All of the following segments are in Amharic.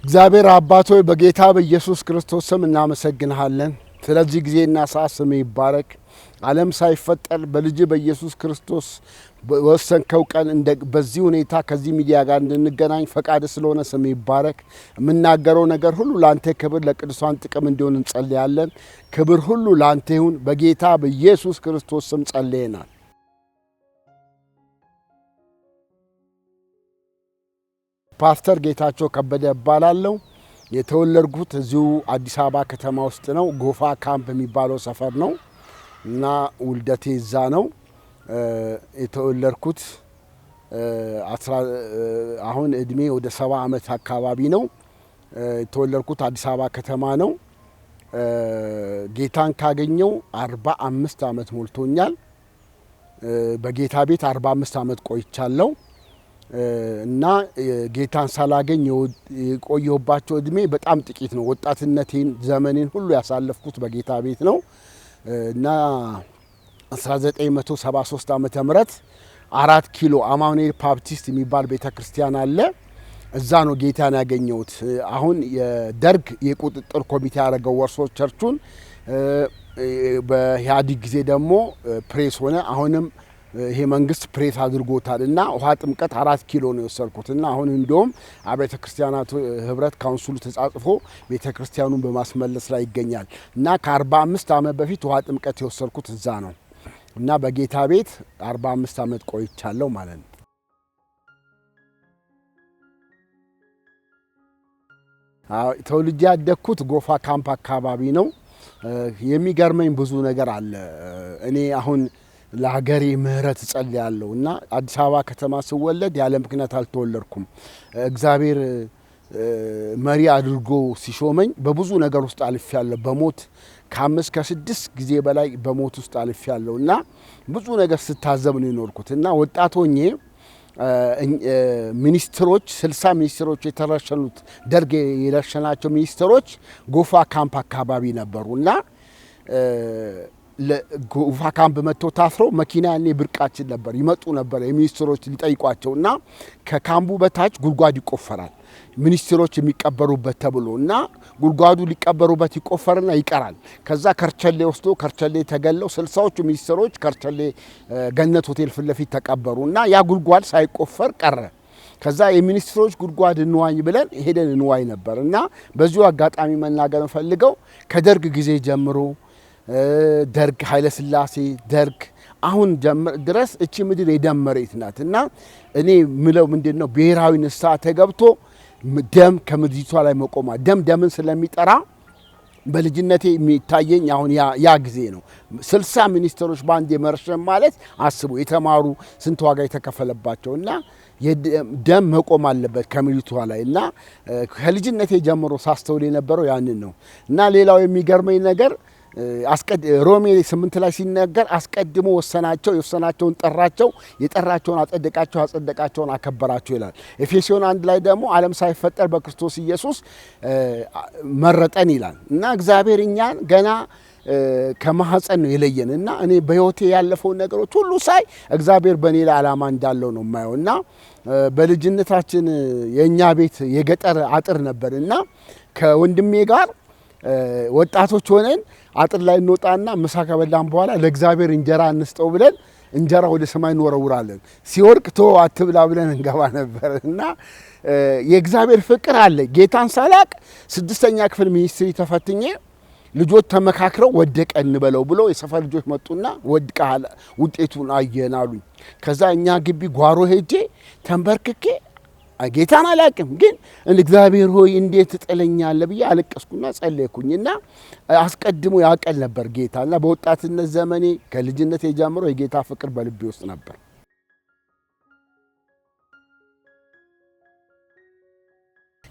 እግዚአብሔር አባት ሆይ በጌታ በኢየሱስ ክርስቶስ ስም እናመሰግንሃለን። ስለዚህ ጊዜና ሰዓት ስም ይባረክ። ዓለም ሳይፈጠር በልጅ በኢየሱስ ክርስቶስ ወሰንከው ቀን በዚህ ሁኔታ ከዚህ ሚዲያ ጋር እንድንገናኝ ፈቃድ ስለሆነ ስም ይባረክ። የምናገረው ነገር ሁሉ ላንተ ክብር ለቅዱሳን ጥቅም እንዲሆን እንጸልያለን። ክብር ሁሉ ላንተ ይሁን። በጌታ በኢየሱስ ክርስቶስ ስም ጸልየናል። ፓስተር ጌታቸው ከበደ እባላለሁ። የተወለድኩት እዚሁ አዲስ አበባ ከተማ ውስጥ ነው። ጎፋ ካምፕ የሚባለው ሰፈር ነው እና ውልደቴ እዛ ነው የተወለድኩት። አሁን እድሜ ወደ 70 ዓመት አካባቢ ነው። የተወለድኩት አዲስ አበባ ከተማ ነው። ጌታን ካገኘው 45 ዓመት ሞልቶኛል። በጌታ ቤት 45 ዓመት ቆይቻለሁ እና ጌታን ሳላገኝ የቆየሁባቸው እድሜ በጣም ጥቂት ነው። ወጣትነቴን ዘመኔን ሁሉ ያሳለፍኩት በጌታ ቤት ነው እና 1973 ዓመተ ምህረት 4 ኪሎ አማኑኤል ባፕቲስት የሚባል ቤተክርስቲያን አለ። እዛ ነው ጌታን ያገኘሁት። አሁን የደርግ የቁጥጥር ኮሚቴ ያደረገው ወርሶ ቸርቹን በኢህአዴግ ጊዜ ደግሞ ፕሬስ ሆነ። አሁንም ይሄ መንግስት ፕሬስ አድርጎታል እና ውሃ ጥምቀት 4 ኪሎ ነው የወሰድኩት እና አሁን እንደውም አብያተ ክርስቲያናቱ ህብረት ካውንስሉ ተጻጽፎ ቤተ ክርስቲያኑን በማስመለስ ላይ ይገኛል እና ከ45 ዓመት በፊት ውሃ ጥምቀት የወሰድኩት እዛ ነው እና በጌታ ቤት 45 ዓመት ቆይቻለሁ ማለት ነው። ተወልጄ ያደግኩት ጎፋ ካምፕ አካባቢ ነው። የሚገርመኝ ብዙ ነገር አለ። እኔ አሁን ለሀገሬ ምህረት እጸልያለሁ እና አዲስ አበባ ከተማ ስወለድ ያለ ምክንያት አልተወለድኩም። እግዚአብሔር መሪ አድርጎ ሲሾመኝ በብዙ ነገር ውስጥ አልፌያለሁ። በሞት ከ5 ከ6 ጊዜ በላይ በሞት ውስጥ አልፌያለሁ እና ብዙ ነገር ስታዘብ ነው የኖርኩት እና ወጣት ሆኜ ሚኒስትሮች 60 ሚኒስትሮች የተረሸኑት ደርግ የረሸናቸው ሚኒስትሮች ጎፋ ካምፕ አካባቢ ነበሩ እና ለጎፋ ካምፕ መጥቶ ታስረው መኪና ያኔ ብርቃችን ነበር። ይመጡ ነበር የሚኒስትሮች ሊጠይቋቸው እና ከካምፑ በታች ጉድጓድ ይቆፈራል ሚኒስትሮች የሚቀበሩበት ተብሎ እና ጉድጓዱ ሊቀበሩበት ይቆፈርና ይቀራል። ከዛ ከርቸሌ ወስዶ ከርቸሌ ተገለው 60ዎቹ ሚኒስትሮች ከርቸሌ ገነት ሆቴል ፊት ለፊት ተቀበሩ እና ያ ጉድጓድ ሳይቆፈር ቀረ። ከዛ የሚኒስትሮች ጉድጓድ እንዋኝ ብለን ሄደን እንዋኝ ነበር እና በዚሁ አጋጣሚ መናገር ፈልገው ከደርግ ጊዜ ጀምሮ ደርግ ኃይለ ሥላሴ ደርግ አሁን ድረስ እቺ ምድር የደም መሬት ናት እና እኔ ምለው ምንድነው ብሔራዊ ንስሐ ተገብቶ ደም ከምድሪቷ ላይ መቆማ ደምን ስለሚጠራ በልጅነቴ የሚታየኝ አሁን ያ ጊዜ ነው። 60 ሚኒስትሮች ባንድ የመርሸም ማለት አስቡ፣ የተማሩ ስንት ዋጋ የተከፈለባቸው እና ደም መቆም አለበት ከምድሪቷ ላይ እና ከልጅነቴ ጀምሮ ሳስተውል የነበረው ያንን ነው እና ሌላው የሚገርመኝ ነገር ሮሜ 8 ላይ ሲነገር አስቀድሞ የወሰናቸውን ጠራቸው፣ የጠራቸውን አጸደቃቸው፣ ያጸደቃቸውን አከበራቸው ይላል። ኤፌሶን 1 ላይ ደግሞ ዓለም ሳይፈጠር በክርስቶስ ኢየሱስ መረጠን ይላል እና እግዚአብሔር እኛን ገና ከማህፀን ነው የለየን እና እኔ በህይወቴ ያለፈውን ነገሮች ሁሉ ሳይ እግዚአብሔር በእኔ ላይ ዓላማ እንዳለው ነው የማየው እና በልጅነታችን የእኛ ቤት የገጠር አጥር ነበር እና ከወንድሜ ጋር ወጣቶች ሆነን አጥር ላይ እንወጣና ምሳ ከበላን በኋላ ለእግዚአብሔር እንጀራ እንስጠው ብለን እንጀራ ወደ ሰማይ እንወረውራለን። ሲወርቅ ተው አትብላ ብለን እንገባ ነበር እና የእግዚአብሔር ፍቅር አለ። ጌታን ሳላቅ 6ኛ ክፍል ሚኒስትሪ ተፈትኜ ልጆች ተመካክረው ወደቀ እንበለው ብሎ የሰፈር ልጆች መጡና ወድቀሃል ውጤቱን አየን አሉኝ። ከዛ እኛ ግቢ ጓሮ ሄጄ ተንበርክኬ ጌታን አላቅም ግን እግዚአብሔር ሆይ እንዴት ትጥለኛለህ ብዬ አለቀስኩና ጸለይኩኝና አስቀድሞ ያቀል ነበር ጌታና በወጣትነት ዘመኔ ከልጅነቴ ጀምሮ የጌታ ፍቅር በልቤ ውስጥ ነበር።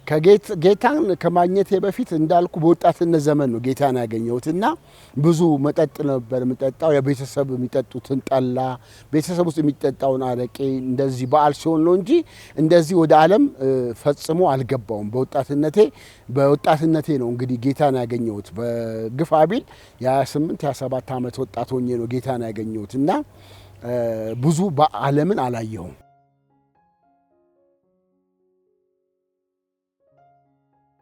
ከጌታን ከማግኘቴ በፊት እንዳልኩ በወጣትነት ዘመን ነው ጌታን ያገኘሁትና ብዙ መጠጥ ነበር የምጠጣው። የቤተሰብ የሚጠጡትን ጠላ፣ ቤተሰብ ውስጥ የሚጠጣውን አረቄ እንደዚህ በዓል ሲሆን ነው እንጂ እንደዚህ ወደ ዓለም ፈጽሞ አልገባውም። በወጣትነቴ ነው እንግዲህ ጌታን ያገኘሁት። በግፋ ቢል የ28 የ27 ዓመት ወጣት ሆኜ ነው ጌታን ያገኘሁትና ብዙ በዓለምን አላየሁም።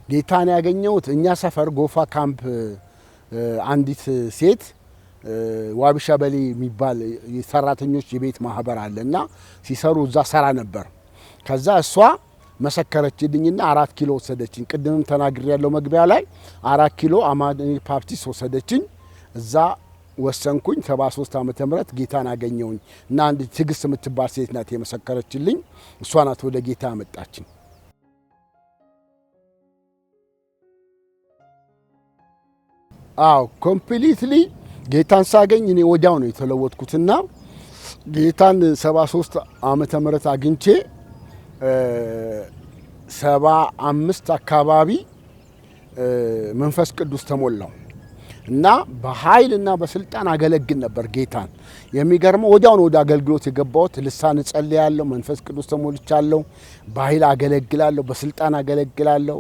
ጌታን ያገኘሁት እኛ ሰፈር ጎፋ ካምፕ አንዲት ሴት ዋቢሻበሊ የሚባል የሰራተኞች የቤት ማህበር አለና ሲሰሩ እዛ ሰራ ነበር። ከዛ እሷ መሰከረችልኝና 4 ኪሎ ወሰደችኝ። ቅድምም ተናግሬ ያለው መግቢያ ላይ 4 ኪሎ አማኑኤል ባፕቲስት ወሰደችኝ። እዛ ወሰንኩኝ። 73 ዓመተ ምህረት ጌታን አገኘሁኝ እና አንድ ትግስት የምትባል ሴት ናት የመሰከረችልኝ። እሷ ናት ወደ ጌታ ያመጣችኝ። አዎ ኮምፕሊትሊ ጌታን ሳገኝ እኔ ወዲያው ነው የተለወጥኩትና ጌታን 73 ዓመተ ምህረት አግኝቼ 75 አካባቢ መንፈስ ቅዱስ ተሞላው እና በኃይልና በስልጣን አገለግል ነበር ጌታን። የሚገርመው ወዲያው ነው ወደ አገልግሎት የገባሁት። ልሳን ጸልያለሁ፣ መንፈስ ቅዱስ ተሞልቻለሁ፣ በኃይል አገለግላለሁ፣ በስልጣን አገለግላለሁ።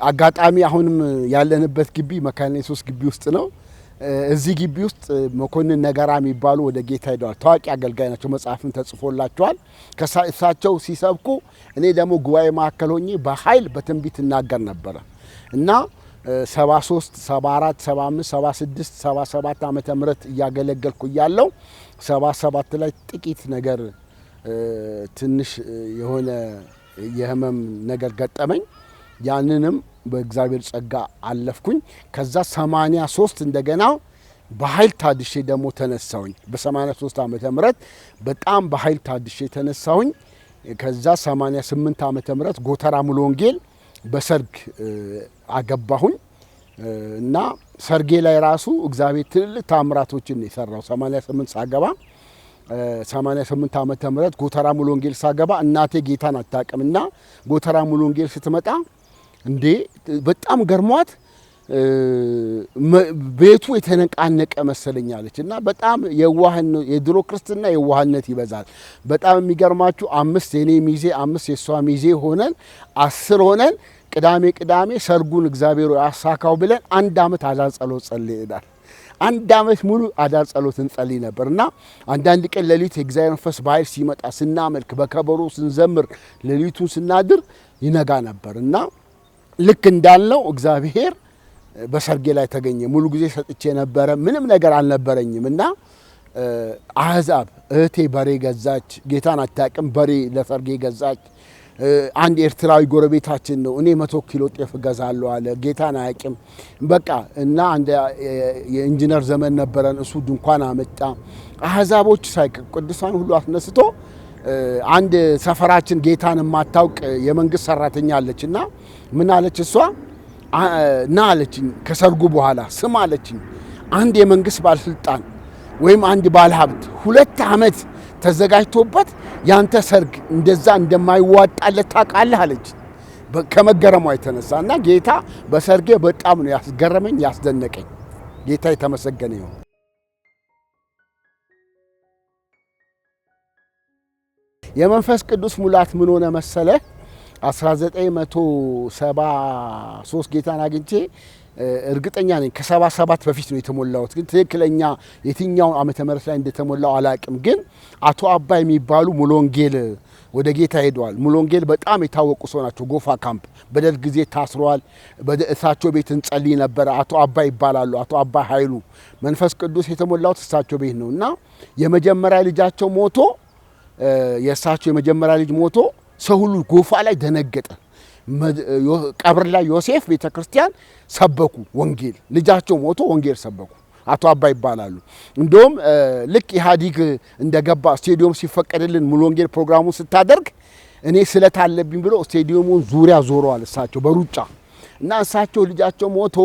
አጋጣሚ አሁንም ያለንበት ግቢ መካነ ኢየሱስ ግቢ ውስጥ ነው። እዚህ ግቢ ውስጥ መኮንን ነገራ የሚባሉ ወደ ጌታ ሄደዋል። ታዋቂ አገልጋይ ናቸው። መጽሐፍን ተጽፎላቸዋል። ከሳቸው ሲሰብኩ እኔ ደግሞ ጉባኤ ማዕከል ሆኜ በኃይል በትንቢት እናገር ነበረ እና 73 74 75 76 77 ዓመተ ምህረት እያገለገልኩ እያለሁ 77 ላይ ጥቂት ነገር ትንሽ የሆነ የህመም ነገር ገጠመኝ። ያንንም በእግዚአብሔር ጸጋ አለፍኩኝ። ከዛ 83 እንደገና በኃይል ታድሼ ደግሞ ተነሳሁኝ። በ83 ዓመተ ምህረት በጣም በኃይል ታድሼ ተነሳሁኝ። ከዛ 88 ዓመተ ምህረት ጎተራ ሙሉ ወንጌል በሰርግ አገባሁኝ እና ሰርጌ ላይ ራሱ እግዚአብሔር ትልልቅ ታምራቶችን የሰራው 88 ሳገባ 88 ዓመተ ምህረት ጎተራ ሙሉ ወንጌል ሳገባ እናቴ ጌታን አታውቅምና ጎተራ ሙሉ ወንጌል ስትመጣ እንዴ በጣም ገርሟት ቤቱ የተነቃነቀ መሰለኛለች እና በጣም የዋህነት የድሮ ክርስትና የዋህነት ይበዛል። በጣም የሚገርማችሁ 5 የኔ ሚዜ 5 የሷ ሚዜ ሆነን 10 ሆነን ቅዳሜ ሰርጉን እግዚአብሔር ያሳካው ብለን 1 ዓመት አዳር ጸሎት ጸልየናል። 1 ዓመት ሙሉ አዳር ጸሎት እንጸልይ ነበርና አንዳንድ ቀን ሌሊት የእግዚአብሔር መንፈስ በኃይል ሲመጣ ስናመልክ በከበሮ ስንዘምር ሌሊቱን ስናድር ይነጋ ነበርና ልክ እንዳልነው እግዚአብሔር በሰርጌ ላይ ተገኘ። ሙሉ ጊዜ ሰጥቼ ነበረ፣ ምንም ነገር አልነበረኝም እና አህዛብ እህቴ በሬ ገዛች። ጌታን አታውቅም፣ በሬ ለሰርጌ ገዛች። አንድ ኤርትራዊ ጎረቤታችን ነው፣ እኔ 100 ኪሎ ጤፍ ገዛለሁ አለ። ጌታን አያውቅም በቃ እና አንድ የኢንጂነር ዘመን ነበረን፣ እሱ ድንኳን አመጣ። አህዛቦች ሳይቀር ቅዱሳን ሁሉ አስነስቶ አንድ ሰፈራችን ጌታን የማታውቅ የመንግስት ሰራተኛ አለችና ምን አለች እሷ ና አለችኝ። ከሰርጉ በኋላ ስም አለችኝ፣ አንድ የመንግስት ባለስልጣን ወይም አንድ ባለሀብት 2 ዓመት ተዘጋጅቶበት ያንተ ሰርግ እንደዛ እንደማይዋጣለት ታውቃለህ አለች። ከመገረሟ የተነሳና ጌታ በሰርጌ በጣም ነው ያስገረመኝ ያስደነቀኝ። ጌታ የተመሰገነ ይሁን። የመንፈስ ቅዱስ ሙላት ምን ሆነ መሰለ 1973 ጌታን አግኝቼ እርግጠኛ ነኝ ከ77 በፊት ነው የተሞላሁት። ግን ትክክለኛ የትኛው ዓመተ ምህረት ላይ እንደተሞላው አላቅም። ግን አቶ አባይ የሚባሉ ሙሉ ወንጌል ወደ ጌታ ሄደዋል። ሙሉ ወንጌል በጣም የታወቁ ሰው ናቸው። ጎፋ ካምፕ በደርግ ጊዜ ታስረዋል። እሳቸው ቤት እንጸልይ ነበር። አቶ አባይ ይባላሉ። አቶ አባይ ኃይሉ መንፈስ ቅዱስ የተሞላው እሳቸው ቤት ነው እና የመጀመሪያ ልጃቸው ሞቶ የእሳቸው የመጀመሪያ ልጅ ሞቶ ሰው ሁሉ ጎፋ ላይ ደነገጠ። ቀብር ላይ ዮሴፍ ቤተክርስቲያን ሰበኩ ወንጌል። ልጃቸው ሞቶ ወንጌል ሰበኩ። አቶ አባይ ይባላሉ። እንደውም ልክ ኢህአዲግ እንደገባ ስቴዲየም ሲፈቀድልን ሙሉ ወንጌል ፕሮግራሙን ስታደርግ እኔ ስለት አለብኝ ብሎ ስቴዲየሙን ዙሪያ ዞረዋል እሳቸው በሩጫ እና እሳቸው ልጃቸው ሞቶ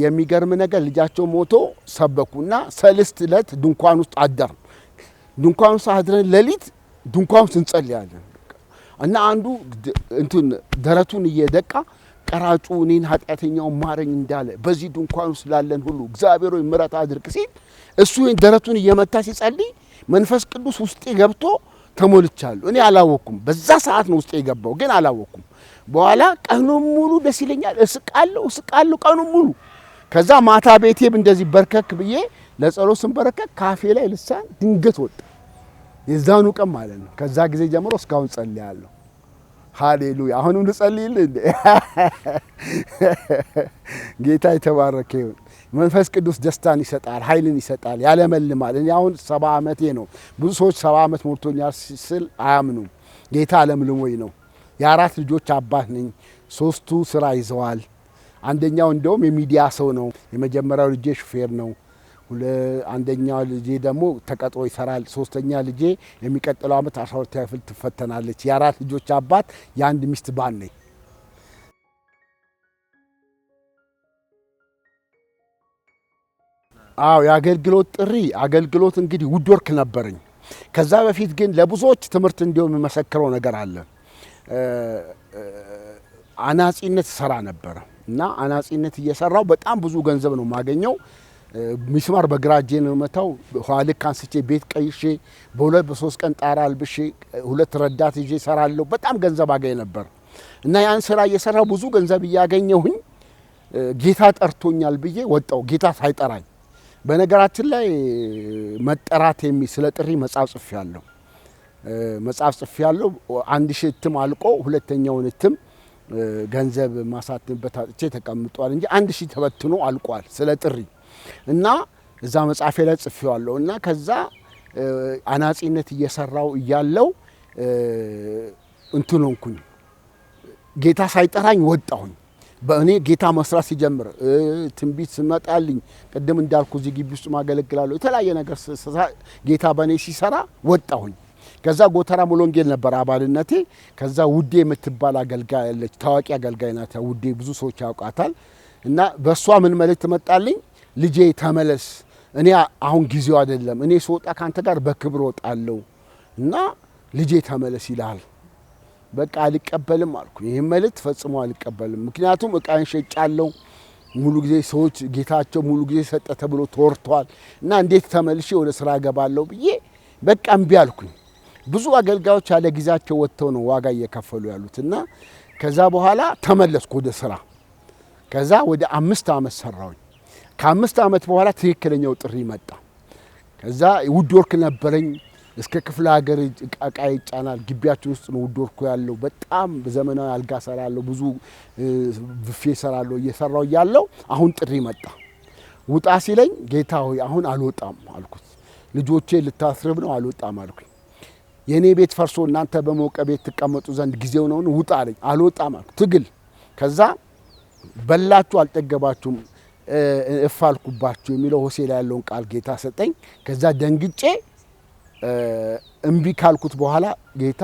የሚገርም ነገር ልጃቸው ሞቶ ሰበኩና ሰልስት ዕለት ድንኳን ውስጥ አደር። ድንኳን ውስጥ አድረን ሌሊት ድንኳን ውስጥ እንጸልያለን እና አንዱ እንትን ደረቱን እየደቃ ቀራጩ እኔን ኃጢአተኛው ማረኝ እንዳለ በዚህ ድንኳን ውስጥ ላለን ሁሉ እግዚአብሔር ሆይ ምሕረት አድርግ ሲል እሱ ደረቱን እየመታ ሲጸልይ መንፈስ ቅዱስ ውስጤ ገብቶ ተሞልቻለሁ። እኔ አላወኩም። በዛ ሰዓት ነው ውስጤ የገባው፣ ግን አላወኩም። በኋላ ቀኑን ሙሉ ደስ ይለኛል፣ እስቃለሁ ቀኑን ሙሉ። ከዛ ማታ ቤቴም እንደዚህ በርከክ ብዬ ለጸሎት ስንበረከክ ካፌ ላይ ልሳን ድንገት ወጣ። የዛኑ ቀን ማለት ነው። ከዛ ጊዜ ጀምሮ እስካሁን ጸልያለሁ። ሃሌሉያ። አሁንም ልጸልይልህ። ጌታ የተባረከ ይሁን። መንፈስ ቅዱስ ደስታን ይሰጣል፣ ኃይልን ይሰጣል፣ ያለመልማል። እኔ አሁን 70 ዓመቴ ነው። ብዙ ሰዎች 70 ዓመት ሞልቶኛል ስል አያምኑም። ጌታ ለምልሞኝ ነው። የአራት ልጆች አባት ነኝ። 3ቱ ስራ ይዘዋል። አንደኛው እንደውም የሚዲያ ሰው ነው። የመጀመሪያው ልጄ ሹፌር ነው። አንደኛው ልጄ ደግሞ ተቀጥሮ ይሰራል። 3ኛ ልጄ የሚቀጥለው ዓመት 12ኛ ክፍል ትፈተናለች። የአራት ልጆች አባት፣ የአንድ ሚስት ባል ነኝ። አዎ የአገልግሎት ጥሪ አገልግሎት እንግዲህ ውድ ወርክ ነበረኝ። ከዛ በፊት ግን ለብዙዎች ትምህርት እንዲሆን የምመሰክረው ነገር አለ። አናጺነት ሰራ ነበር እና አናጺነት እየሰራው በጣም ብዙ ገንዘብ ነው ማገኘው። ሚስማር በግራ እጄ ነው መታው። ኋልክ አንስቼ ቤት ቀይሼ በሁለት በሶስት ቀን ጣራ አልብሼ 2 ረዳት ይዤ ሰራለሁ። በጣም ገንዘብ አገኝ ነበር እና ያን ስራ እየሰራው ብዙ ገንዘብ እያገኘሁኝ ጌታ ጠርቶኛል ብዬ ወጣው። ጌታ ሳይጠራኝ በነገራችን ላይ መጠራት ስለ ጥሪ መጽሐፍ ጽፌያለሁ። 1000 እትም አልቆ ሁለተኛውን እትም ገንዘብ ማሳተምበት አጥቼ ተቀምጧል እንጂ 1000 ተበትኖ አልቋል ስለ ጥሪ እና እዛ መጽሐፌ ላይ ጽፌዋለሁ። እና ከዛ አናጺነት እየሰራው እያለው እንትኖንኩኝ ጌታ ሳይጠራኝ ወጣሁኝ። በእኔ ጌታ መስራት ሲጀምር ትንቢት ስመጣልኝ ቅድም እንዳልኩ እዚህ ግቢ ውስጥ ማገለግላለሁ። የተለያየ ነገር ጌታ በእኔ ሲሰራ ወጣሁኝ። ከዛ ጎተራ ሙሉ ወንጌል ነበር አባልነቴ። ከዛ ውዴ የምትባል አገልጋይ ያለች ታዋቂ አገልጋይ ናት። ውዴ ብዙ ሰዎች ያውቃታል። እና በእሷ ምን መልእክት መጣልኝ? ልጄ ተመለስ፣ እኔ አሁን ጊዜው አይደለም፣ እኔ ስወጣ ካንተ ጋር በክብር ወጣለሁ እና ልጄ ተመለስ ይላል። በቃ አልቀበልም አልኩ። ይሄን መልእክት ፈጽሞ አልቀበልም። ምክንያቱም እቃን ሸጫለሁ። ሙሉ ጊዜ ሰዎች ጌታቸው ሙሉ ጊዜ ሰጠ ተብሎ ተወርቷል እና እንዴት ተመልሼ ወደ ስራ ገባለሁ ብዬ በቃ እምቢ አልኩኝ። ብዙ አገልጋዮች ያለ ጊዜያቸው ወጥተው ነው ዋጋ እየከፈሉ ያሉት እና ከዛ በኋላ ተመለስኩ ወደ ስራ። ከዛ ወደ 5 ዓመት ሰራሁኝ። ከ5 ዓመት በኋላ ትክክለኛው ጥሪ መጣ። ከዛ ውድ ወርክ ነበረኝ። እስከ ክፍለ ሀገር እቃ ይጫናል። ግቢያችን ውስጥ ነው ውድ ወርኩ ያለው። በጣም ዘመናዊ አልጋ ሰራለሁ፣ ብዙ ብፌ ሰራለሁ። እየሰራው ያለው አሁን ጥሪ መጣ። ውጣ ሲለኝ ጌታ ሆይ አሁን አልወጣም አልኩት። ልጆቼ ልታስርብ ነው፣ አልወጣም አልኩኝ። የኔ ቤት ፈርሶ እናንተ በሞቀ ቤት ተቀመጡ ዘንድ ጊዜው ነው፣ ውጣ አለኝ። አልወጣም አልኩ። ትግል። ከዛ በላችሁ አልጠገባችሁም እፋልኩባችሁ የሚለው ሆሴ ላይ ያለውን ቃል ጌታ ሰጠኝ። ከዛ ደንግጬ እምቢ ካልኩት በኋላ ጌታ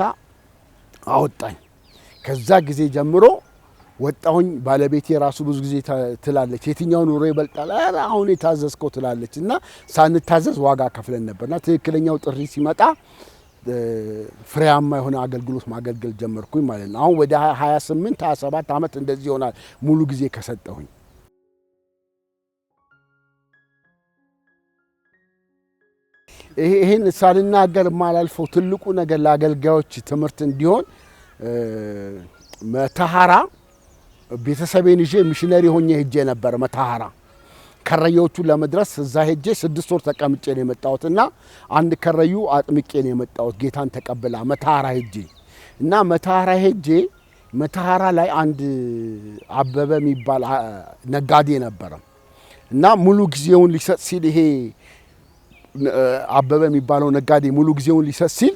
አወጣኝ። ከዛ ጊዜ ጀምሮ ወጣሁኝ። ባለቤቴ ራሱ ብዙ ጊዜ ትላለች የትኛው ኑሮ ይበልጣል? አሁን የታዘዝከው ትላለች። እና ሳንታዘዝ ዋጋ ከፍለን ነበርና ትክክለኛው ጥሪ ሲመጣ ፍሬያማ የሆነ አገልግሎት ማገልገል ጀመርኩኝ ማለት ነው። አሁን ወደ 28 27 ዓመት እንደዚህ ይሆናል ሙሉ ጊዜ ከሰጠሁኝ። ይሄን ሳልናገር ማላልፈው ትልቁ ነገር ለአገልጋዮች ትምህርት እንዲሆን መተሃራ ቤተሰቤን ይዤ ሚሽነሪ ሆኜ ሄጄ ነበር። መተሃራ ከረዮቹ ለመድረስ እዛ ሄጄ 6 ወር ተቀምጬ ነው የመጣሁትና አንድ ከረዩ አጥምቄ ነው የመጣሁት ጌታን ተቀብላ መተሃራ ሄጄ እና መተሃራ ላይ አንድ አበበ የሚባል ነጋዴ ነበረ እና ሙሉ ጊዜውን ሊሰጥ ሲል ይሄ አበበ የሚባለው ነጋዴ ሙሉ ጊዜውን ሊሰጥ ሲል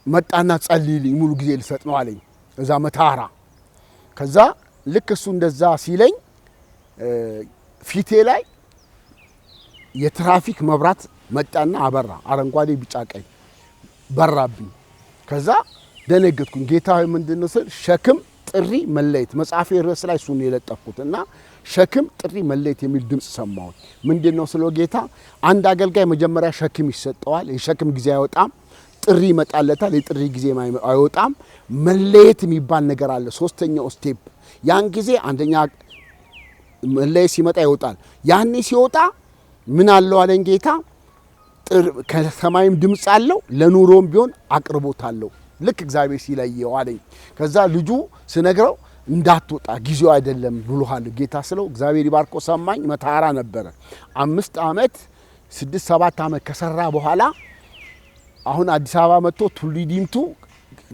መጣና ጸልይልኝ ሙሉ ጊዜ ሊሰጥ ነው አለኝ እዛ መተሃራ። ከዛ ልክ እሱ እንደዛ ሲለኝ ፊቴ ላይ የትራፊክ መብራት መጣና አበራ። አረንጓዴ ቢጫ ቀይ በራብኝ። ከዛ ደነገጥኩኝ። ጌታ ሆይ ምንድነው ስል ሸክም ጥሪ መለየት መጽሐፌ ርዕስ ላይ እሱን የለጠፍኩትና ሸክም ጥሪ መለየት የሚል ድምጽ ሰማሁ። ምንድነው ስለ ጌታ አንድ አገልጋይ መጀመሪያ ሸክም ይሰጠዋል። የሸክም ጊዜ አይወጣም፣ ጥሪ ይመጣለታል። የጥሪ ጊዜ አይወጣም። መለየት የሚባል ነገር አለ፣ 3ኛው ስቴፕ። ያን ጊዜ አንደኛ መለየት ሲመጣ ይወጣል። ያኔ ሲወጣ ምን አለው አለኝ ጌታ፣ ከሰማይም ድምጽ አለው፣ ለኑሮም ቢሆን አቅርቦት አለው። ልክ እግዚአብሔር ሲለየው አለኝ። ከዛ ልጁ ስነግረው እንዳትወጣ ጊዜው አይደለም ብሎሃል ጌታ ስለው እግዚአብሔር ይባርኮ ሰማኝ። መተሃራ ነበረ 5 ዓመት 6 7 ዓመት ከሰራ በኋላ አሁን አዲስ አበባ መጥቶ ቱሊ ዲምቱ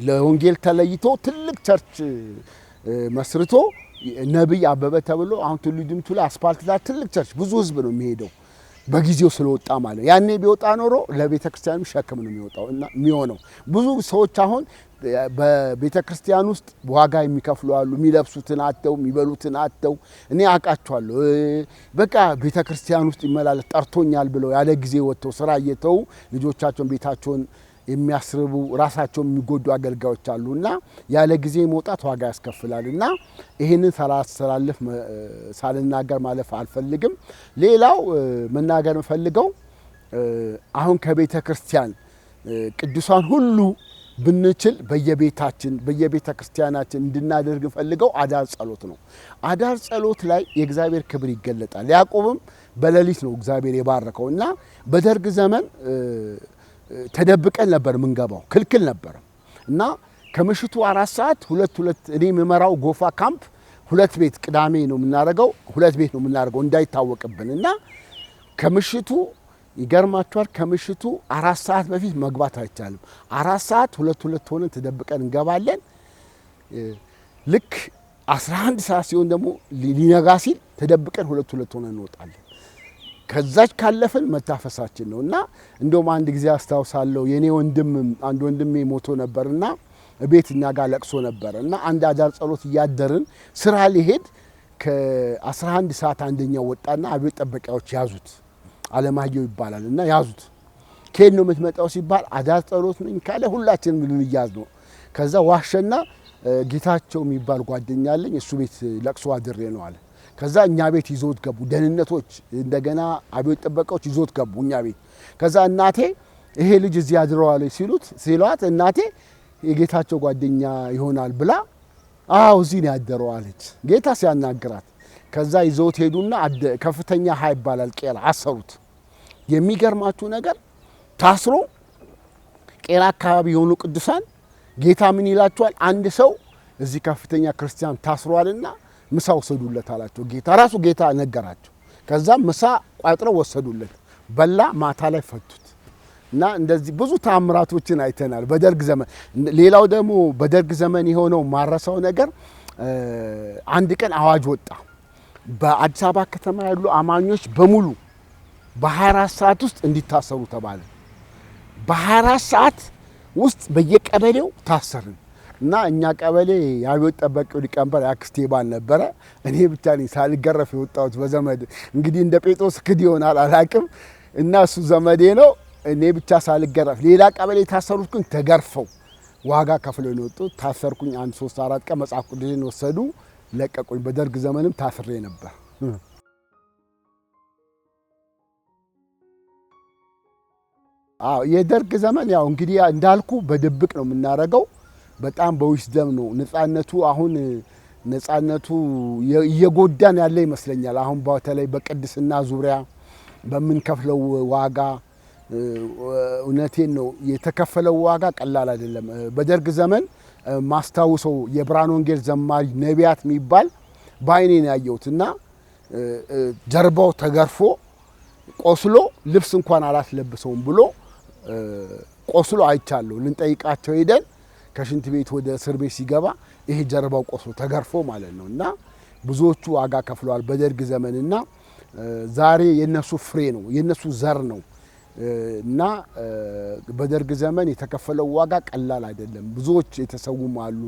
ለወንጌል ተለይቶ ትልቅ ቸርች መስርቶ ነብይ አበበ ተብሎ አሁን ቱሉ ዲምቱ ላይ አስፋልት ላይ ትልቅ ቸርች ብዙ ህዝብ ነው የሚሄደው በጊዜው ስለወጣ ማለት ያኔ ቢወጣ ኖሮ ለቤተ ክርስቲያኑ ሸክም ነው የሚወጣውና የሚሆነው ብዙ ሰዎች አሁን በቤተ ክርስቲያን ውስጥ ዋጋ የሚከፍሉ አሉ የሚለብሱትን አጥተው የሚበሉትን አጥተው እኔ አቃቸዋለሁ በቃ ቤተ ክርስቲያን ውስጥ ይመላለስ ጠርቶኛል ብለው ያለ ጊዜ ወጥተው ስራ እየተው ልጆቻቸውን ቤታቸውን የሚያስርቡ ራሳቸው የሚጎዱ አገልጋዮች አሉና ያለ ጊዜ መውጣት ዋጋ ያስከፍላልና ይሄንን ሳላስተላልፍ ሳልናገር ማለፍ አልፈልግም። ሌላው መናገር ፈልገው አሁን ከቤተ ክርስቲያን ቅዱሳን ሁሉ ብንችል በየቤተ ክርስቲያናችን እንድናደርግ ፈልገው አዳር ጸሎት ነው። አዳር ጸሎት ላይ የእግዚአብሔር ክብር ይገለጣል። ያዕቆብም በሌሊት ነው እግዚአብሔር የባረከውና በደርግ ዘመን ተደብቀን ነበር ምንገባው ክልክል ነበር እና ከምሽቱ 4 ሰዓት ሁለት እኔ መመራው ጎፋ ካምፕ ሁለት ቤት ቅዳሜ ነው የምናረጋው ሁለት ቤት ነው የምናረጋው እንዳይታወቅብንና ከምሽቱ ይገርማችኋል ከምሽቱ 4 ሰዓት በፊት መግባት አይቻልም 4 ሰዓት ሁለት ሆነን ተደብቀን እንገባለን ልክ 11 ሰዓት ሲሆን ደግሞ ሊነጋ ሲል ተደብቀን ሁለት ሆነን እንወጣለን ከዛች ካለፈን መታፈሳችን ነውና እንደውም አንድ ጊዜ አስተዋውሳለሁ የኔ አንድ ወንድሜ ሞቶ ነበርና ቤት እኛ ጋር ለቅሶ ነበርና አንድ አዳር ጸሎት ያደርን ስራ ሊሄድ ከ11 ሰዓት አንደኛው ወጣና አብዮት ጠበቃዎች ያዙት አለማየሁ ይባላልና ያዙት ከየት ነው የምትመጣው ሲባል አዳር ጸሎት ነኝ ካለ ሁላችንም ልንያዝ ነው ከዛ ዋሸና ጌታቸው የሚባል ጓደኛ አለኝ እሱ ቤት ለቅሶ አድሬ ነው አለ ከዛ እኛ ቤት ይዞት ገቡ ደህንነቶች እንደገና አብዮት ጠበቃዎች ይዞት ገቡ እኛ ቤት ከዛ እናቴ ይሄ ልጅ እዚህ አድረዋል ሲሏት እናቴ የጌታቸው ጓደኛ ይሆናል ብላ አው እዚህ ነው ያደረው አለች ጌታ ሲያናግራት ከዛ ይዞት ሄዱና ከፍተኛ ሀይ ይባላል ቄራ አሰሩት የሚገርማችሁ ነገር ታስሮ ቄራ አካባቢ የሆኑ ቅዱሳን ጌታ ምን ይላቸዋል አንድ ሰው እዚህ ከፍተኛ ክርስቲያን ታስሯልና ምሳ ወሰዱለት አላቸው ጌታ ራሱ ጌታ ነገራቸው ከዛ ምሳ ቋጥረው ወሰዱለት በላ ማታ ላይ ፈቱት እና እንደዚህ ብዙ ታምራቶችን አይተናል በደርግ ዘመን ሌላው ደግሞ በደርግ ዘመን የሆነው ማረሳው ነገር አንድ ቀን አዋጅ ወጣ በአዲስ አበባ ከተማ ያሉ አማኞች በሙሉ በ24 ሰዓት ውስጥ እንዲታሰሩ ተባለ በ24 ሰዓት ውስጥ በየቀበሌው ታሰርን እና እኛ ቀበሌ ያብዮት ጠበቃው ሊቀመንበር ያክስቴ ባል ነበረ እኔ ብቻ ነኝ ሳልገረፍ የወጣሁት በዘመድ እንግዲህ እንደ ጴጥሮስ ክድ ይሆናል አላቅም እና እሱ ዘመዴ ነው እኔ ብቻ ሳልገረፍ ሌላ ቀበሌ ታሰሩት ግን ተገርፈው ዋጋ ከፍለው ነው የወጡት ታሰርኩኝ 1 3 4 ቀን መጽሐፍ ቅዱስን ወሰዱ ለቀቁኝ በደርግ ዘመንም ታስሬ ነበር አዎ የደርግ ዘመን ያው እንግዲህ እንዳልኩ በድብቅ ነው የምናረጋው በጣም በዊስደም ነው ነፃነቱ አሁን ነፃነቱ እየጎዳን ያለ ይመስለኛል አሁን በተለይ በቅድስና ዙሪያ በመንከፍለው ዋጋ እውነቴን ነው የተከፈለው ዋጋ ቀላል አይደለም በደርግ ዘመን ማስታውሰው የብርሃን ወንጌል ዘማሪ ነቢያት የሚባል ባይኔ ነው ያየሁትና ጀርባው ተገርፎ ቆስሎ ልብስ እንኳን አላስለብሰውም ብሎ ቆስሎ አይቻለሁ ልንጠይቃቸው ሄደን ከሽንት ቤት ወደ እስር ቤት ሲገባ ይሄ ጀርባው ቆስሎ ተገርፎ ማለት ነውና ብዙዎቹ ዋጋ ከፍለዋል በደርግ ዘመንና ዛሬ የነሱ ፍሬ ነው የነሱ ዘር ነው እና በደርግ ዘመን የተከፈለው ዋጋ ቀላል አይደለም ብዙዎች የተሰውም አሉ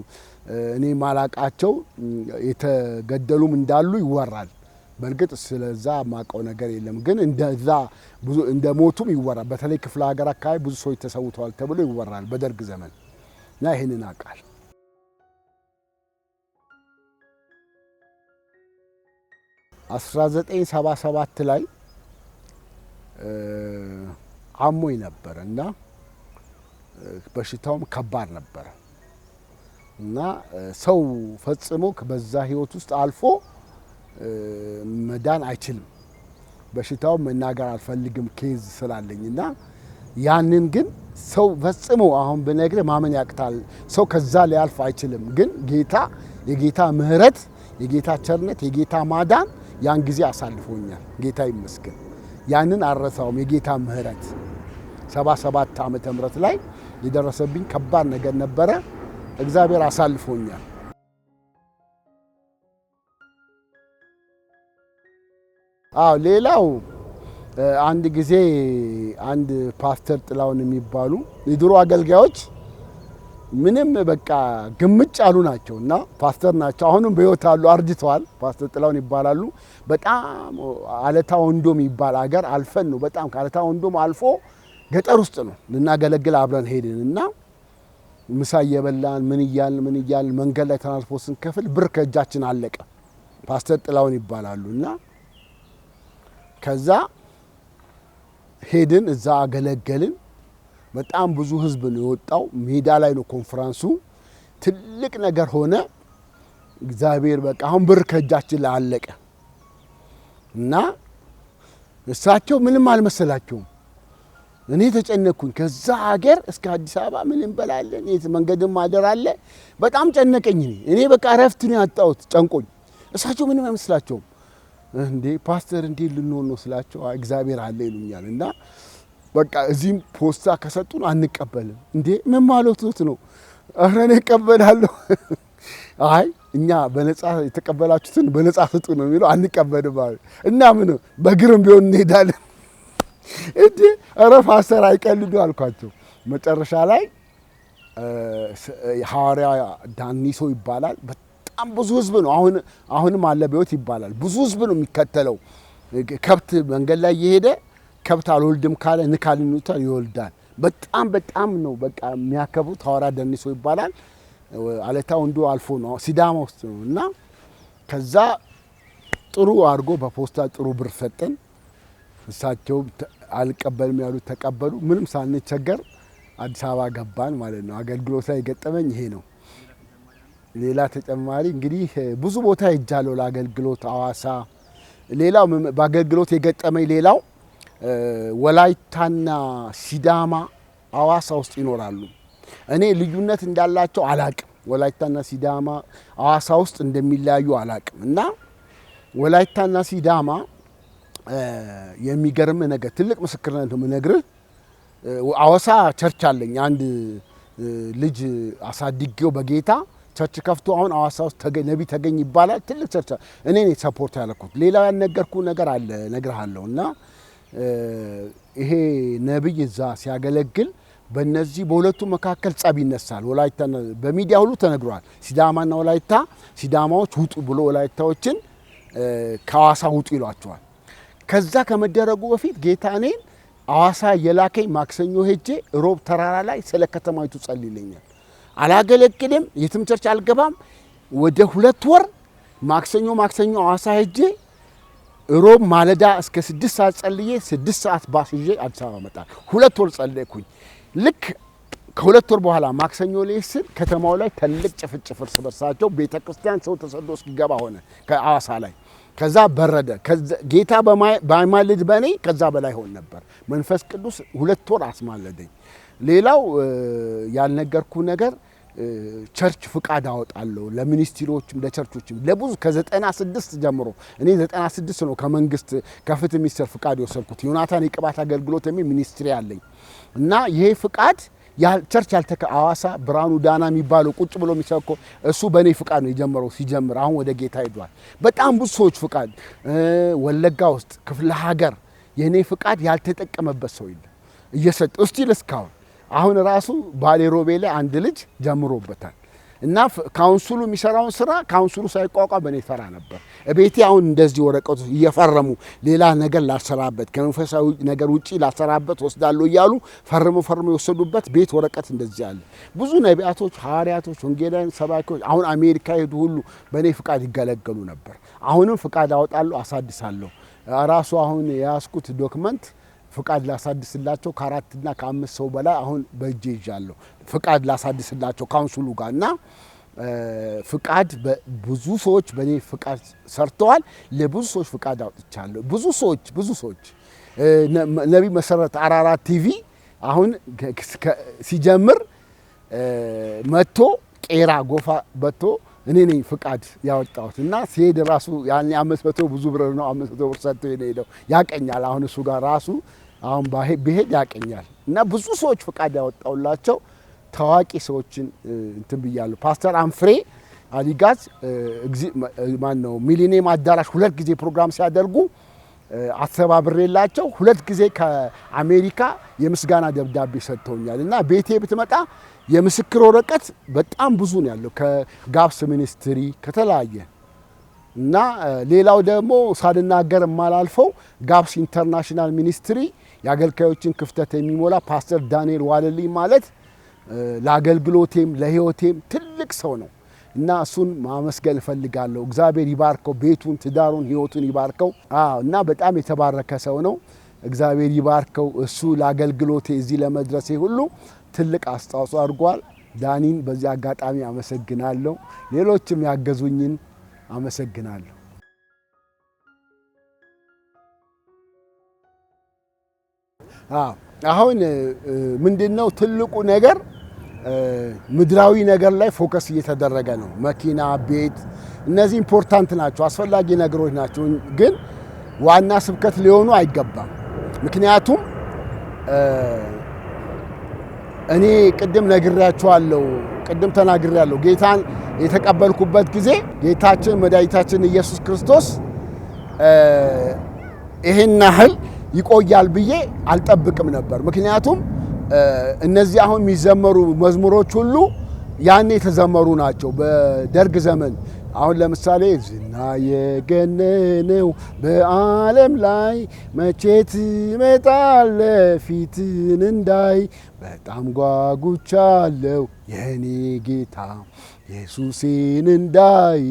እኔ ማላቃቸው የተገደሉም እንዳሉ ይወራል በርግጥ ስለዛ ማቀው ነገር የለም ግን እንደዛ ብዙ እንደሞቱም ይወራል በተለይ ክፍለ ሀገር አካባቢ ብዙ ሰዎች ተሰውተዋል ተብሎ ይወራል በደርግ ዘመን እና ይሄንን አቃል 1977 ላይ አሞኝ ነበርና በሽታውም ከባድ ነበር እና ሰው ፈጽሞ በዛ ህይወት ውስጥ አልፎ መዳን አይችልም በሽታው መናገር አልፈልግም ኬዝ ስላለኝና ያንን ግን ሰው ፈጽሞ አሁን በነገር ማመን ያቅታል ሰው ከዛ ሊያልፍ አይችልም ግን ጌታ የጌታ ምህረት የጌታ ቸርነት የጌታ ማዳን ያን ጊዜ አሳልፎኛል ጌታ ይመስገን ያንን አረሳውም የጌታ ምህረት 77 ዓመተ ምህረት ላይ የደረሰብኝ ከባድ ነገር ነበረ እግዚአብሔር አሳልፎኛል። ሌላው አንድ ጊዜ አንድ ፓስተር ጥላውን የሚባሉ የድሮ አገልጋዮች ምንም በቃ ግምጭ ያሉ ናቸውና ፓስተር ናቸው። አሁንም በሕይወት አሉ፣ አርጅተዋል። ፓስተር ጥላውን ይባላሉ። በጣም አለታ ወንዶም ይባል አገር አልፈን ነው። በጣም ከአለታ ወንዶም አልፎ ገጠር ውስጥ ነው ልናገለግል አብረን ሄድንና ምሳ እየበላን ምን እያልን መንገድ ላይ ትራንስፖርት ስንከፍል ብር ከእጃችን አለቀ። ፓስተር ጥላውን ይባላሉና ከዛ ሄድን፣ እዛ አገለገልን። በጣም ብዙ ህዝብ ነው የወጣው። ሜዳ ላይ ነው ኮንፈረንሱ። ትልቅ ነገር ሆነ። እግዚአብሔር በቃ አሁን ብር ከእጃችን ላይ አለቀ እና እሳቸው ምንም አልመሰላቸውም። እኔ ተጨነቅኩኝ። ከዛ ሀገር እስከ አዲስ አበባ ምን እንበላለን? የት መንገድም ማደር አለ። በጣም ጨነቀኝ። እኔ በቃ እረፍት ነው ያጣሁት፣ ጨንቆኝ። እሳቸው ምንም አይመስላቸውም። እንዴ ፓስተር እንዴ ልንሆን ነው ስላቸው እግዚአብሔር አለ ይሉኛል። እና በቃ እዚህም ፖስታ ከሰጡን አንቀበልም። እንዴ ምን ማለቱት ነው? ኧረ እኔ እቀበላለሁ። አይ እኛ በነጻ የተቀበላችሁትን በነጻ ስጡ ነው የሚለው፣ አንቀበልም ማለት እና ምን በግርም ቢሆን እንሄዳለን። እንዴ ኧረ ፓስተር አይቀልዱ አልኳቸው። መጨረሻ ላይ ሐዋርያ ዳኒሶ ይባላል። በጣም ብዙ ህዝብ ነው። አሁንም አለ በሕይወት ይባላል። ብዙ ህዝብ ነው የሚከተለው። ከብት መንገድ ላይ እየሄደ ከብት አልወልድም ካለ ንካል ይኑታል ይወልዳል። በጣም ነው በቃ የሚያከብሩት። ሐዋርያ ዳኒሶ ይባላል። አለታ ወንዶ አልፎ ነው ሲዳማ ውስጥ ነው። እና ከዛ ጥሩ አድርጎ በፖስታ ጥሩ ብር ሰጠን። እሳቸው አልቀበልም ያሉት ተቀበሉ። ምንም ሳንቸገር አዲስ አበባ ገባን ማለት ነው። አገልግሎት ላይ የገጠመኝ ይሄ ነው። ሌላ ተጨማሪ እንግዲህ ብዙ ቦታ ሄጃለሁ ለአገልግሎት ሐዋሳ። ሌላው በአገልግሎት የገጠመኝ ሌላው ወላይታና ሲዳማ ሐዋሳ ውስጥ ይኖራሉ። እኔ ልዩነት እንዳላቸው አላቅም። ወላይታና ሲዳማ ሐዋሳ ውስጥ እንደሚለያዩ አላቅም። እና ወላይታና ሲዳማ የሚገርም ነገር ትልቅ ምስክርነት ነው የምነግርህ። ሐዋሳ ቸርች አለኝ። አንድ ልጅ አሳድጌው በጌታ ቸርች ከፍቶ አሁን ሐዋሳ ውስጥ ነቢ ተገኝ ይባላል። ትልቅ ቸርች እኔ ነኝ ሰፖርት ያለኩት። ሌላው ያልነገርኩ ነገር አለ እነግርሃለሁ። እና ይሄ ነቢይ እዛ ሲያገለግል በእነዚህ በሁለቱ መካከል ጸብ ይነሳል። ወላይታ በሚዲያ ሁሉ ተነግሯል። ሲዳማና ወላይታ፣ ሲዳማዎች ውጡ ብሎ ወላይታዎችን ከሐዋሳ ውጡ ይሏቸዋል። ከዛ ከመደረጉ በፊት ጌታ እኔን ሐዋሳ የላከኝ ማክሰኞ ሄጄ ሮብ ተራራ ላይ ስለ ከተማይቱ ጸልይልኛል። አላገለግልም፣ የትም ቸርች አልገባም። ወደ 2 ወር ማክሰኞ ሐዋሳ ሄጄ ሮብ ማለዳ እስከ 6 ሰዓት ጸልዬ 6 ሰዓት ባስ ይዤ አዲስ አበባ መጣ። 2 ወር ጸለይኩኝ። ልክ ከ2 ወር በኋላ ማክሰኞ ላይ ስል ከተማው ላይ ትልቅ ጭፍጭፍ እርስ በርሳቸው ቤተክርስቲያን ሰው ተሰዶ እስኪገባ ሆነ ከሐዋሳ ላይ። ከዛ በረደ። ጌታ ባይማልድ በእኔ ከዛ በላይ ሆን ነበር። መንፈስ ቅዱስ 2 ወር አስማለደኝ። ሌላው ያልነገርኩ ነገር ቸርች ፍቃድ አወጣለሁ ለሚኒስትሪዎችም ለቸርቾችም ለብዙ ከ96 ጀምሮ እኔ 96 ነው ከመንግስት ከፍትህ ሚኒስቴር ፍቃድ የወሰድኩት። ዮናታን የቅባት አገልግሎት የሚል ሚኒስትሪ አለኝ እና ይሄ ፍቃድ ቸርች ሐዋሳ ብርሃኑ ዳና የሚባለው ቁጭ ብሎ የሚሰብከው እሱ በእኔ ፍቃድ ነው የጀመረው። ሲጀምር አሁን ወደ ጌታ ሄዷል። በጣም ብዙ ሰዎች ፍቃድ ወለጋ ውስጥ ክፍለ ሀገር የእኔ ፍቃድ ያልተጠቀመበት ሰው የለም እየሰጠ እስቲል እስካሁን። አሁን ራሱ ባሌ ሮቤ ላይ አንድ ልጅ ጀምሮበታል እና ካውንስሉ የሚሰራውን ስራ ካውንስሉ ሳይቋቋም በእኔ ፈራ ነበር። ቤቴ አሁን እንደዚህ ወረቀቱ እየፈረሙ ሌላ ነገር ላሰራበት ከመንፈሳዊ ነገር ውጪ ላሰራበት ወስዳለሁ እያሉ ፈርሞ የወሰዱበት ቤት ወረቀት እንደዚህ አለ። ብዙ ነቢያቶች፣ ሐዋርያቶች፣ ወንጌላውያን፣ ሰባኪዎች አሁን አሜሪካ ሄዱ ሁሉ በእኔ ፍቃድ ይገለገሉ ነበር። አሁንም ፍቃድ አወጣለሁ፣ አሳድሳለሁ። ራሱ አሁን የያዝኩት ዶክመንት ፍቃድ ላሳድስላቸው ከ4 እና ከ5 ሰው በላይ አሁን በእጄ ይዣለሁ። ፍቃድ ላሳድስላቸው ካውንስሉ ጋር እና ፍቃድ ብዙ ሰዎች በእኔ ፍቃድ ሰርተዋል። ለብዙ ሰዎች ፍቃድ አውጥቻለሁ። ብዙ ሰዎች ነቢይ መሰረት አራራት ቲቪ አሁን ሲጀምር መጥቶ ቄራ ጎፋ በቶ እኔ ነኝ ፍቃድ ያወጣሁት እና ሲሄድ ራሱ ያኔ 500 ብዙ ብር ነው 500 ብር ሰጥቶ ሄደው ያቀኛል። አሁን እሱ ጋር ራሱ አሁን ብሄድ ያቀኛል እና ብዙ ሰዎች ፍቃድ ያወጣውላቸው ታዋቂ ሰዎችን እንትን ብያለሁ። ፓስተር አንፍሬ አሊጋዝ ማነው ሚሊኒየም አዳራሽ 2 ጊዜ ፕሮግራም ሲያደርጉ አስተባብሬላቸው 2 ጊዜ ከአሜሪካ የምስጋና ደብዳቤ ሰጥተውኛል። እና ቤቴ ብትመጣ የምስክር ወረቀት በጣም ብዙ ነው ያለው ከጋብስ ሚኒስትሪ ከተለያየ እና ሌላው ደግሞ ሳልናገር የማላልፈው ጋብስ ኢንተርናሽናል ሚኒስትሪ የአገልጋዮችን ክፍተት የሚሞላ ፓስተር ዳንኤል ዋለልኝ ማለት ለአገልግሎቴም ለህይወቴም ትልቅ ሰው ነው እና እሱን ማመስገን እፈልጋለሁ። እግዚአብሔር ይባርከው፣ ቤቱን፣ ትዳሩን፣ ህይወቱን ይባርከው። እና በጣም የተባረከ ሰው ነው። እግዚአብሔር ይባርከው። እሱ ለአገልግሎቴ እዚህ ለመድረሴ ሁሉ ትልቅ አስተዋጽኦ አድርጓል። ዳኒን በዚህ አጋጣሚ አመሰግናለሁ። ሌሎችም ያገዙኝን አመሰግናለሁ። አሁን ምንድነው ትልቁ ነገር ምድራዊ ነገር ላይ ፎከስ እየተደረገ ነው። መኪና፣ ቤት እነዚህ ኢምፖርታንት ናቸው፣ አስፈላጊ ነገሮች ናቸው። ግን ዋና ስብከት ሊሆኑ አይገባም። ምክንያቱም እኔ ቅድም ተናግሬያለሁ። ጌታን የተቀበልኩበት ጊዜ ጌታችን መድኃኒታችን ኢየሱስ ክርስቶስ ይሄን ያህል ይቆያል ብዬ አልጠብቅም ነበር። ምክንያቱም እነዚህ አሁን የሚዘመሩ መዝሙሮች ሁሉ ያኔ የተዘመሩ ናቸው በደርግ ዘመን። አሁን ለምሳሌ ዝና የገነነው በዓለም ላይ መቼ ትመጣለህ ፊትን እንዳይ በጣም ጓጉቻለሁ የኔ ጌታ ኢየሱስን እንዳይ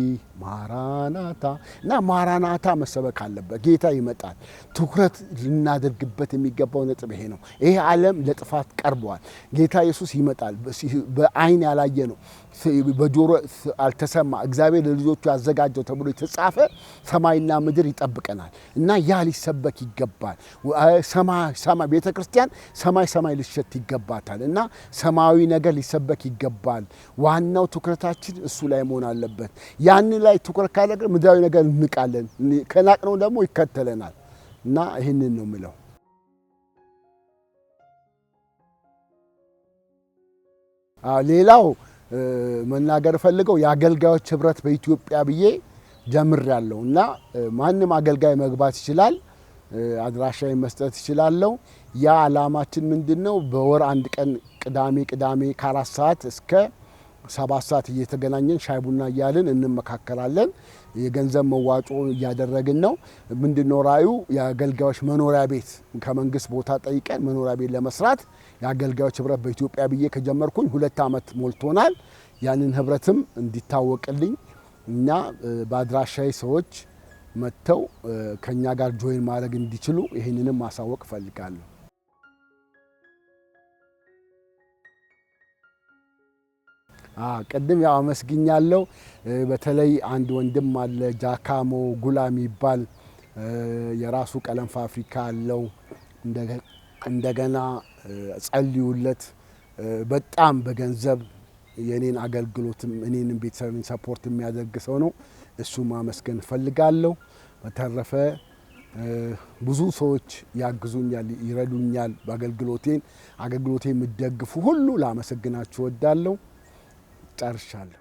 ማራናታ እና ማራናታ መሰበክ አለበት። ጌታ ይመጣል። ትኩረት ልናደርግበት የሚገባው ነጥብ ይሄ ነው። ይሄ ዓለም ለጥፋት ቀርቧል። ጌታ ኢየሱስ ይመጣል። በአይን ያላየ ነው፣ በጆሮ አልተሰማ፣ እግዚአብሔር ለልጆቹ ያዘጋጀው ተብሎ የተጻፈ ሰማይና ምድር ይጠብቀናል እና ያ ሊሰበክ ይገባል። ሰማይ ቤተክርስቲያን ሰማይ ልትሸት ይገባታል እና ሰማያዊ ነገር ሊሰበክ ይገባል። ዋናው ትኩረታችን እሱ ላይ መሆን አለበት። ያን ላይ ትኩረት ካደረግን ምድራዊ ነገር እንቃለን፣ ከናቅነው ደግሞ ይከተለናል እና ይህንን ነው የምለው። ሌላው መናገር ፈልገው የአገልጋዮች ህብረት በኢትዮጵያ ብዬ ጀምሬያለሁ እና ማንም አገልጋይ መግባት ይችላል፣ አድራሻዬ መስጠት ይችላል። ያ ዓላማችን ምንድነው? በወር አንድ ቀን ቅዳሜ ከ4 ሰዓት እስከ 7 ሰዓት እየተገናኘን ሻይ ቡና እያልን እንመካከራለን። የገንዘብ መዋጮ እያደረግን ነው። ምንድነው ራእዩ? የአገልጋዮች መኖሪያ ቤት ከመንግስት ቦታ ጠይቀን መኖሪያ ቤት ለመስራት የአገልጋዮች ህብረት በኢትዮጵያ ብዬ ከጀመርኩኝ 2 ዓመት ሞልቶናል። ያንን ህብረትም እንዲታወቅልኝ እና በአድራሻዬ ሰዎች መጥተው ከኛ ጋር ጆይን ማድረግ እንዲችሉ ይህንንም ማሳወቅ እፈልጋለሁ። ቅድም ያው አመስግኛለሁ። በተለይ አንድ ወንድም አለ ጃካሞ ጉላ የሚባል የራሱ ቀለም ፋብሪካ አለው። እንደገና ጸልዩለት። በጣም በገንዘብ የኔን አገልግሎትም እኔንም ቤተሰብን ሰፖርት የሚያደርግ ሰው ነው። እሱ ማመስገን ፈልጋለሁ። በተረፈ ብዙ ሰዎች ያግዙኛል፣ ይረዱኛል። አገልግሎቴን የምትደግፉ ሁሉ ላመሰግናችሁ እወዳለሁ። ጨርሻለሁ።